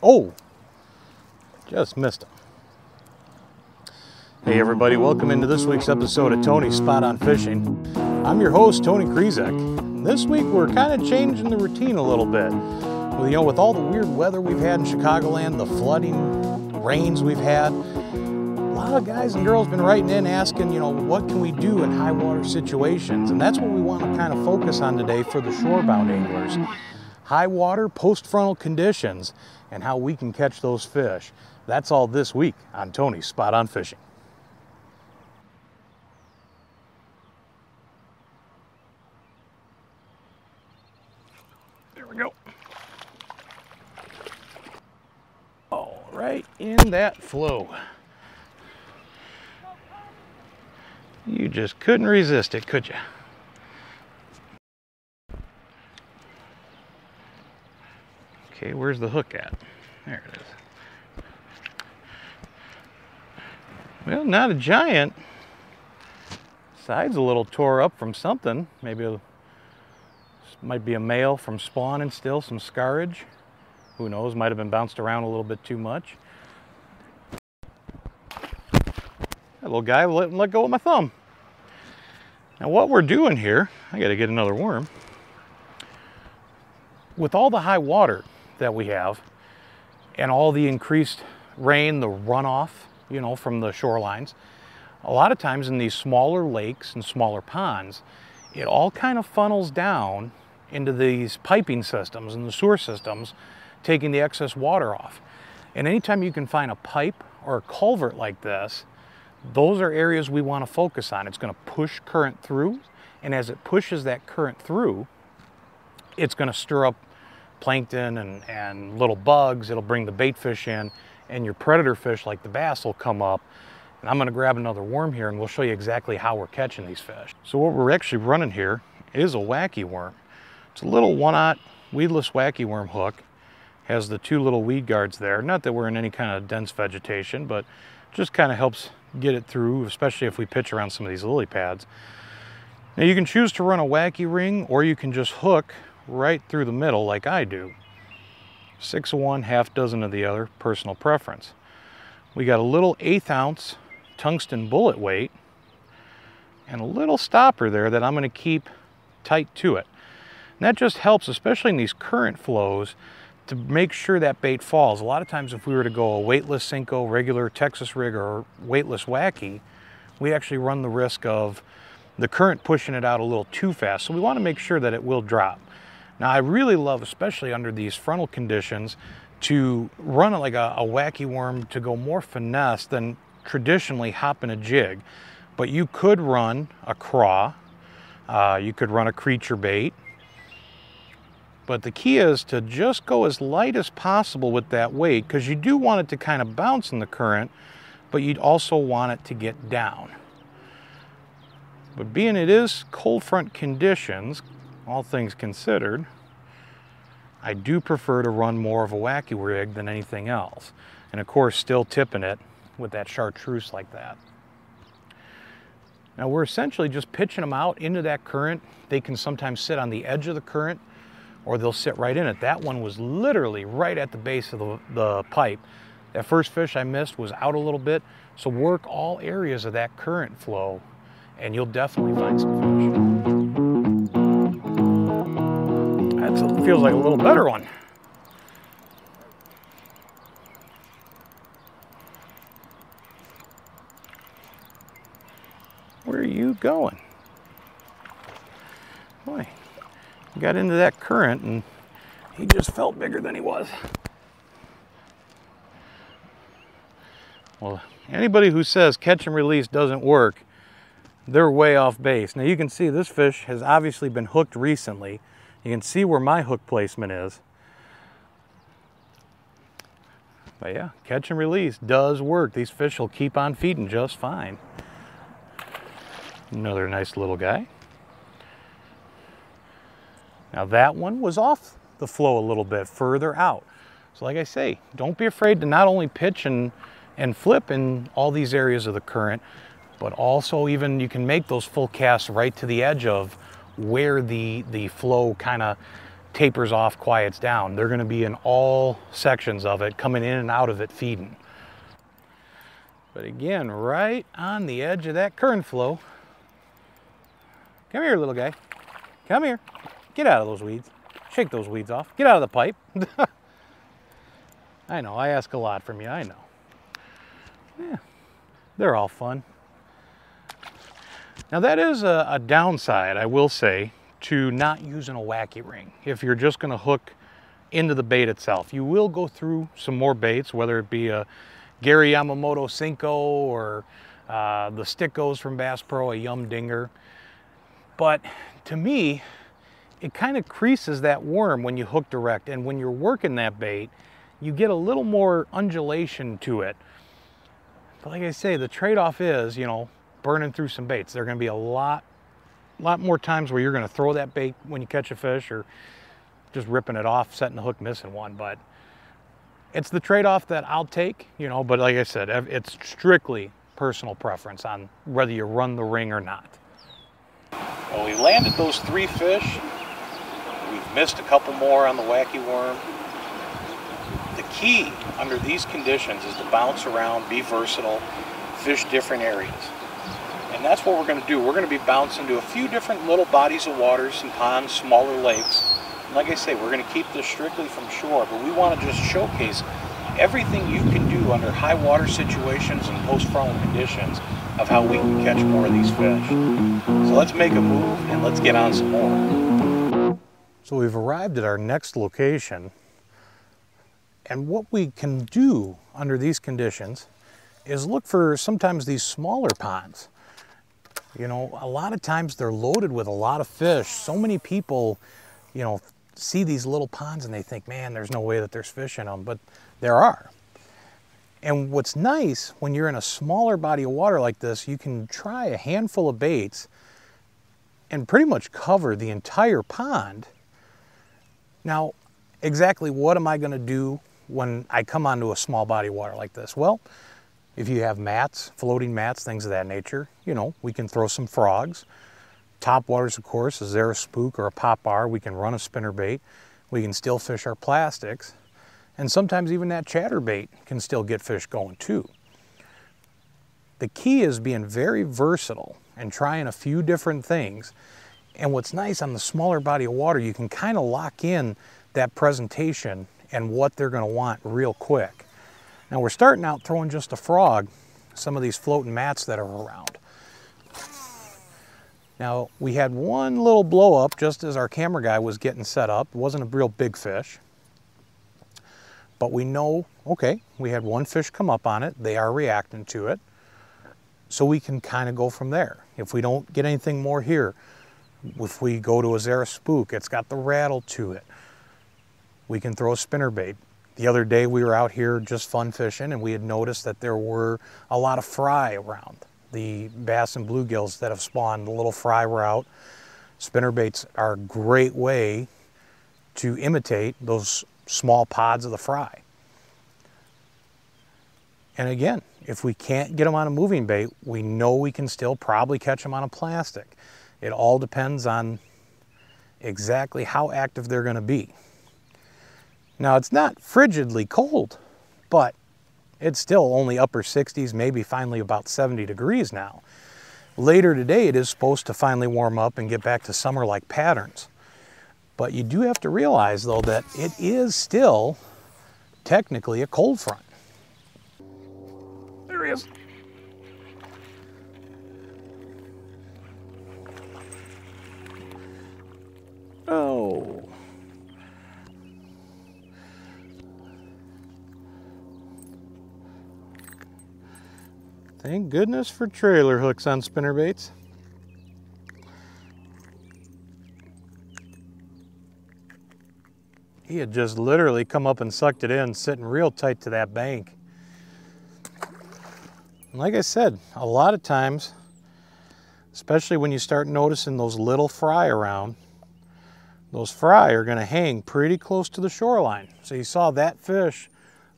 Oh, just missed him. Hey everybody, welcome into this week's episode of Tony's Spot on Fishing. I'm your host, Tony Krizek. This week we're kind of changing the routine a little bit. With all the weird weather we've had in Chicagoland, the flooding, the rains we've had, a lot of guys and girls been writing in asking, what can we do in high water situations? And that's what we want to kind of focus on today for the shorebound anglers. High water, post-frontal conditions, and how we can catch those fish. That's all this week on Tony's Spot on Fishing. There we go. All right, in that flow. You just couldn't resist it, could you? Okay, where's the hook at? There it is. Well, not a giant. Side's a little tore up from something. Maybe might be a male from spawning still, some scarage. Who knows, might have been bounced around a little bit too much. That little guy let go of my thumb. Now what we're doing here, I gotta get another worm. With all the high water that we have and all the increased rain, the runoff, from the shorelines, a lot of times in these smaller lakes and smaller ponds, it all kind of funnels down into these piping systems and the sewer systems, taking the excess water off. And anytime you can find a pipe or a culvert like this, those are areas we want to focus on. It's going to push current through, and as it pushes that current through, it's going to stir up plankton and little bugs. It'll bring the bait fish in, and your predator fish like the bass will come up. And I'm going to grab another worm here and we'll show you exactly how we're catching these fish. So what we're actually running here is a wacky worm. It's a little 1/0 weedless wacky worm hook. Has the two little weed guards there. Not that we're in any kind of dense vegetation, but just kind of helps get it through, especially if we pitch around some of these lily pads. Now you can choose to run a wacky ring, or you can just hook right through the middle like I do. 6 of one, half dozen of the other, personal preference. We got a little 1/8 ounce tungsten bullet weight and a little stopper there that I'm going to keep tight to it. And that just helps, especially in these current flows, to make sure that bait falls. A lot of times if we were to go a weightless Senko, regular Texas rig, or weightless wacky, we actually run the risk of the current pushing it out a little too fast. So we want to make sure that it will drop. Now I really love, especially under these frontal conditions, to run like a wacky worm to go more finesse than traditionally hopping a jig. But you could run a craw, you could run a creature bait, but the key is to just go as light as possible with that weight, because you do want it to kind of bounce in the current, but you'd also want it to get down. But being it is cold front conditions, all things considered, I do prefer to run more of a wacky rig than anything else. And of course, still tipping it with that chartreuse like that. Now we're essentially just pitching them out into that current. They can sometimes sit on the edge of the current, or they'll sit right in it. That one was literally right at the base of the pipe. That first fish I missed was out a little bit. So work all areas of that current flow and you'll definitely find some fish. That feels like a little better one. Where are you going? Boy, got into that current and he just felt bigger than he was. Well, anybody who says catch and release doesn't work, they're way off base. Now you can see this fish has obviously been hooked recently. You can see where my hook placement is. But yeah, catch and release does work. These fish will keep on feeding just fine. Another nice little guy. Now that one was off the flow a little bit further out. So like I say, don't be afraid to not only pitch and flip in all these areas of the current, but also even you can make those full casts right to the edge of where the flow kind of tapers off, quiets down. They're going to be in all sections of it, coming in and out of it, feeding. But again, right on the edge of that current flow. Come here, little guy. Come here. Get out of those weeds. Shake those weeds off. Get out of the pipe. I know, I ask a lot from you, I know. Yeah, they're all fun. Now that is a downside, I will say, to not using a wacky ring. If you're just going to hook into the bait itself, you will go through some more baits, whether it be a Gary Yamamoto Cinco or the Stickos from Bass Pro, a Yum Dinger. But to me, it kind of creases that worm when you hook direct, and when you're working that bait, you get a little more undulation to it. But like I say, the trade-off is, you know, burning through some baits. There are going to be a lot more times where you're going to throw that bait when you catch a fish, or just ripping it off, setting the hook, missing one. But it's the trade-off that I'll take, you know. But like I said, it's strictly personal preference on whether you run the ring or not. Well, we landed those 3 fish. We've missed a couple more on the wacky worm. The key under these conditions is to bounce around, be versatile, fish different areas. And that's what we're going to do. We're going to be bouncing to a few different little bodies of water, some ponds, smaller lakes. And like I say, we're going to keep this strictly from shore, but we want to just showcase everything you can do under high water situations and post-frontal conditions of how we can catch more of these fish. So let's make a move and let's get on some more. So we've arrived at our next location, and what we can do under these conditions is look for sometimes these smaller ponds. You know, a lot of times they're loaded with a lot of fish. So many people, you know, see these little ponds and they think, man, there's no way that there's fish in them, but there are. And what's nice when you're in a smaller body of water like this, you can try a handful of baits and pretty much cover the entire pond. Now, exactly what am I going to do when I come onto a small body of water like this? Well, if you have mats, floating mats, things of that nature, you know, we can throw some frogs. Top waters, of course, is there a spook or a pop bar? We can run a spinnerbait. We can still fish our plastics. And sometimes even that chatterbait can still get fish going too. The key is being very versatile and trying a few different things. And what's nice on the smaller body of water, you can kind of lock in that presentation and what they're going to want real quick. Now we're starting out throwing just a frog, some of these floating mats that are around. Now we had one little blow up just as our camera guy was getting set up. It wasn't a real big fish. But we know, okay, we had one fish come up on it. They are reacting to it. So we can kind of go from there. If we don't get anything more here, if we go to a Zara spook, it's got the rattle to it. We can throw a spinnerbait. The other day we were out here just fun fishing, and we had noticed that there were a lot of fry around. The bass and bluegills that have spawned, the little fry were out. Spinnerbaits are a great way to imitate those small pods of the fry. And again, if we can't get them on a moving bait, we know we can still probably catch them on a plastic. It all depends on exactly how active they're going to be. Now, it's not frigidly cold, but it's still only upper 60s, maybe finally about 70 degrees now. Later today, it is supposed to finally warm up and get back to summer-like patterns. But you do have to realize, though, that it is still technically a cold front. There he is. Oh. Thank goodness for trailer hooks on spinnerbaits. He had just literally come up and sucked it in, sitting real tight to that bank. And like I said, a lot of times, especially when you start noticing those little fry around, those fry are going to hang pretty close to the shoreline. So you saw that fish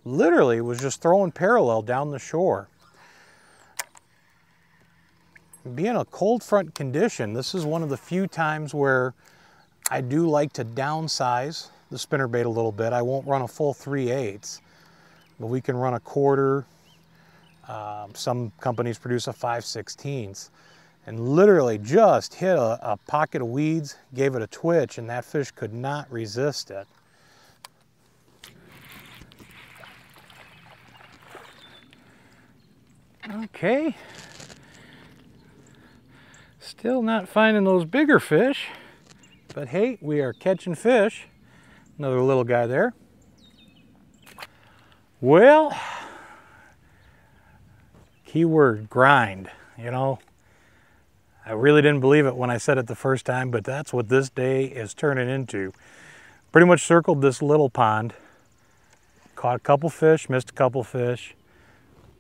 literally was just throwing parallel down the shore. Being a cold front condition, this is one of the few times where I do like to downsize the spinnerbait a little bit. I won't run a full 3/8, but we can run a quarter. Some companies produce a 5/16, and literally just hit a pocket of weeds, gave it a twitch, and that fish could not resist it. Okay, still not finding those bigger fish, but hey, we are catching fish. Another little guy there. Well, keyword grind, you know. I really didn't believe it when I said it the first time, but that's what this day is turning into. Pretty much circled this little pond, caught a couple fish, missed a couple fish.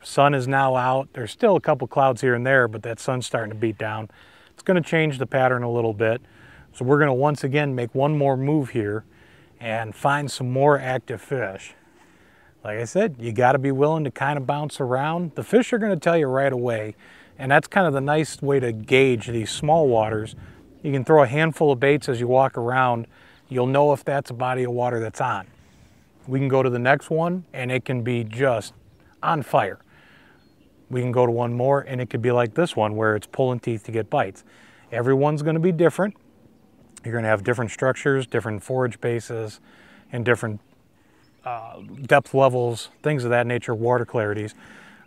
Sun is now out. There's still a couple clouds here and there, but that sun's starting to beat down. It's going to change the pattern a little bit. So we're going to once again make one more move here and find some more active fish. Like I said, you got to be willing to kind of bounce around. The fish are going to tell you right away, and that's kind of the nice way to gauge these small waters. You can throw a handful of baits as you walk around. You'll know if that's a body of water that's on. We can go to the next one, and it can be just on fire. We can go to one more, and it could be like this one where it's pulling teeth to get bites. Everyone's going to be different. You're going to have different structures, different forage bases, and different depth levels, things of that nature, water clarities.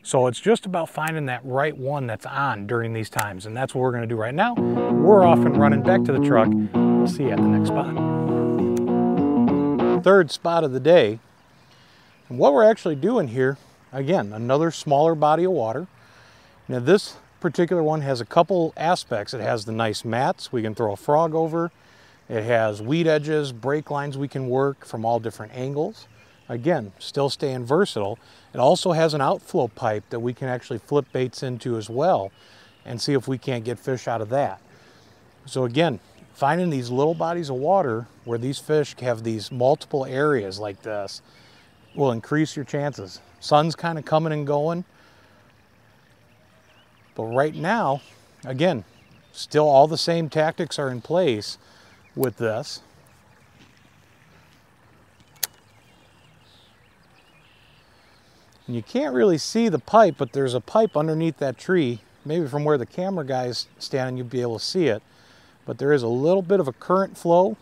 So it's just about finding that right one that's on during these times, and that's what we're going to do right now. We're off and running back to the truck. We'll see you at the next spot. Third spot of the day. And what we're actually doing here, again, another smaller body of water. Now this particular one has a couple aspects. It has the nice mats we can throw a frog over. It has weed edges, brake lines we can work from all different angles. Again, still staying versatile. It also has an outflow pipe that we can actually flip baits into as well and see if we can't get fish out of that. So again, finding these little bodies of water where these fish have these multiple areas like this will increase your chances. Sun's kind of coming and going, but right now, again, still all the same tactics are in place with this. And you can't really see the pipe, but there's a pipe underneath that tree. Maybe from where the camera guy's standing, you'll be able to see it. But there is a little bit of a current flow.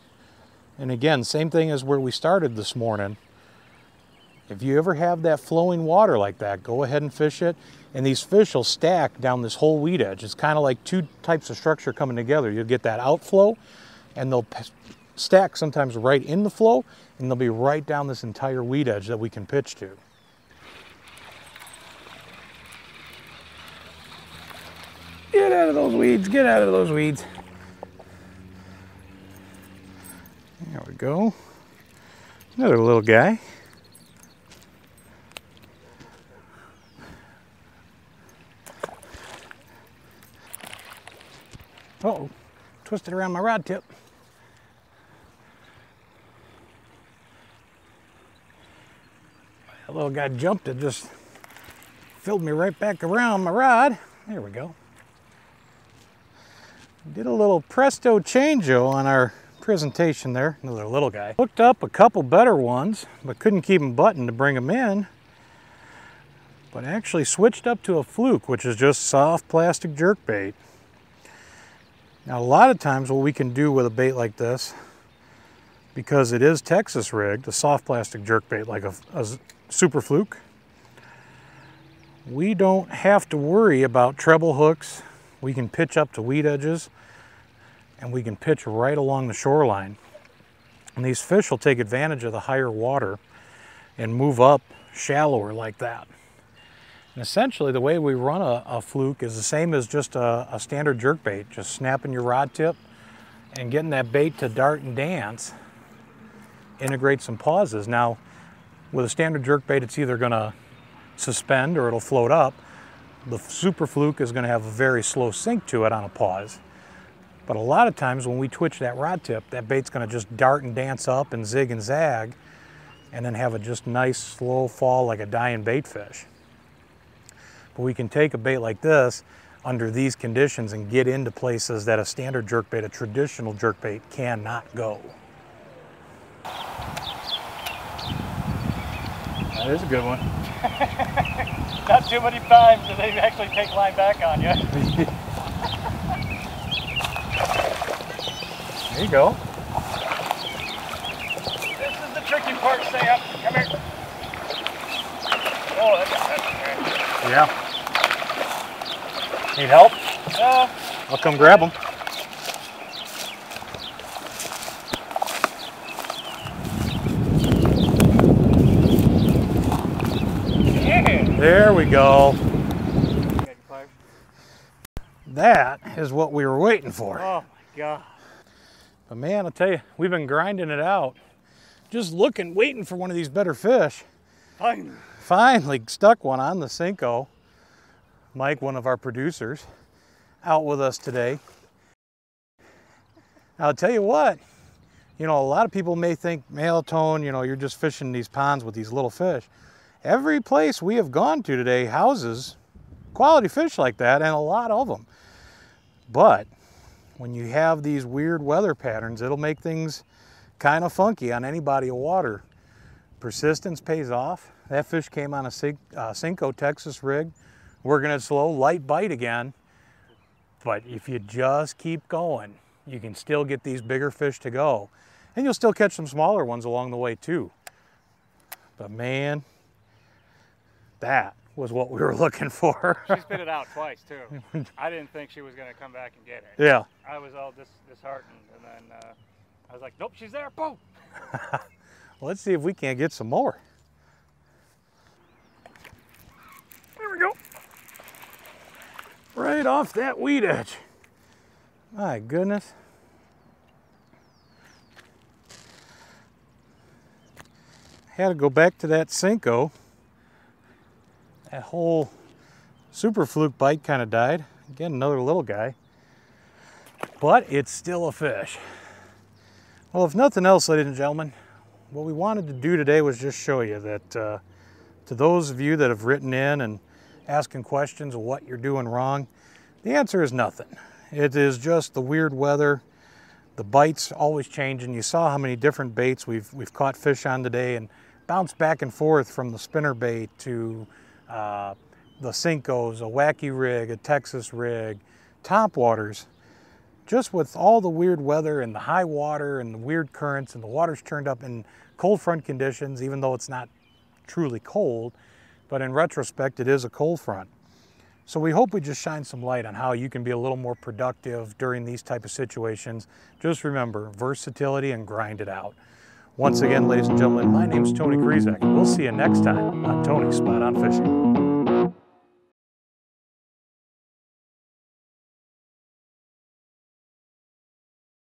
And again, same thing as where we started this morning. If you ever have that flowing water like that, go ahead and fish it. And these fish will stack down this whole weed edge. It's kind of like two types of structure coming together. You'll get that outflow, and they'll stack sometimes right in the flow, and they'll be right down this entire weed edge that we can pitch to. Get out of those weeds, get out of those weeds. There we go. Another little guy. Uh-oh, twisted around my rod tip. That little guy jumped, it just filled me right back around my rod. There we go. Did a little presto changeo on our presentation there. Another little guy. Hooked up a couple better ones, but couldn't keep them buttoned to bring them in. But actually switched up to a fluke, which is just soft plastic jerkbait. Now a lot of times what we can do with a bait like this, because it is Texas rigged, a soft plastic jerkbait like a super fluke, we don't have to worry about treble hooks. We can pitch up to weed edges, and we can pitch right along the shoreline. And these fish will take advantage of the higher water and move up shallower like that. And essentially the way we run a fluke is the same as just a standard jerkbait, just snapping your rod tip and getting that bait to dart and dance, integrate some pauses. Now with a standard jerkbait, it's either gonna suspend or it'll float up. The super fluke is going to have a very slow sink to it on a pause. But a lot of times when we twitch that rod tip, that bait's going to just dart and dance up and zig and zag, and then have a just nice slow fall like a dying bait fish. But we can take a bait like this, under these conditions and get into places that a standard jerkbait, a traditional jerkbait, cannot go. That is a good one. Not too many times do they actually take line back on you. There you go. This is the tricky part. Stay up. Come here. Oh, that's great. Yeah. Need help? Yeah. I'll come grab them. There we go. That is what we were waiting for. Oh my God. But man, I'll tell you, we've been grinding it out. Just looking, waiting for one of these better fish. Finally stuck one on the Cinco. Mike, one of our producers, out with us today. I'll tell you what, you know, a lot of people may think, Malotone, you know, you're just fishing these ponds with these little fish. Every place we have gone to today houses quality fish like that, and a lot of them. But when you have these weird weather patterns, it'll make things kind of funky on any body of water. Persistence pays off. That fish came on a Cinco Texas rig, working it slow, light bite again. But if you just keep going, you can still get these bigger fish to go. And you'll still catch some smaller ones along the way too. But man, that was what we were looking for. She spit it out twice too. I didn't think she was going to come back and get it. Yeah. I was all disheartened, and then I was like, nope, she's there. Boom. Well, let's see if we can't get some more. There we go. Right off that weed edge. My goodness. Had to go back to that Cinco. That whole super fluke bite kind of died. Again, another little guy. But it's still a fish. Well, if nothing else, ladies and gentlemen, what we wanted to do today was just show you that to those of you that have written in and asking questions of what you're doing wrong, the answer is nothing. It is just the weird weather. The bites always changing. You saw how many different baits we've caught fish on today and bounced back and forth from the spinner bait to the Cincos, a wacky rig, a Texas rig, top waters. Just with all the weird weather and the high water and the weird currents and the water's turned up in cold front conditions, even though it's not truly cold, but in retrospect, it is a cold front. So we hope we just shine some light on how you can be a little more productive during these type of situations. Just remember, versatility and grind it out. Once again, ladies and gentlemen, my name is Tony Krizak, and we'll see you next time on Tony's Spot On Fishing.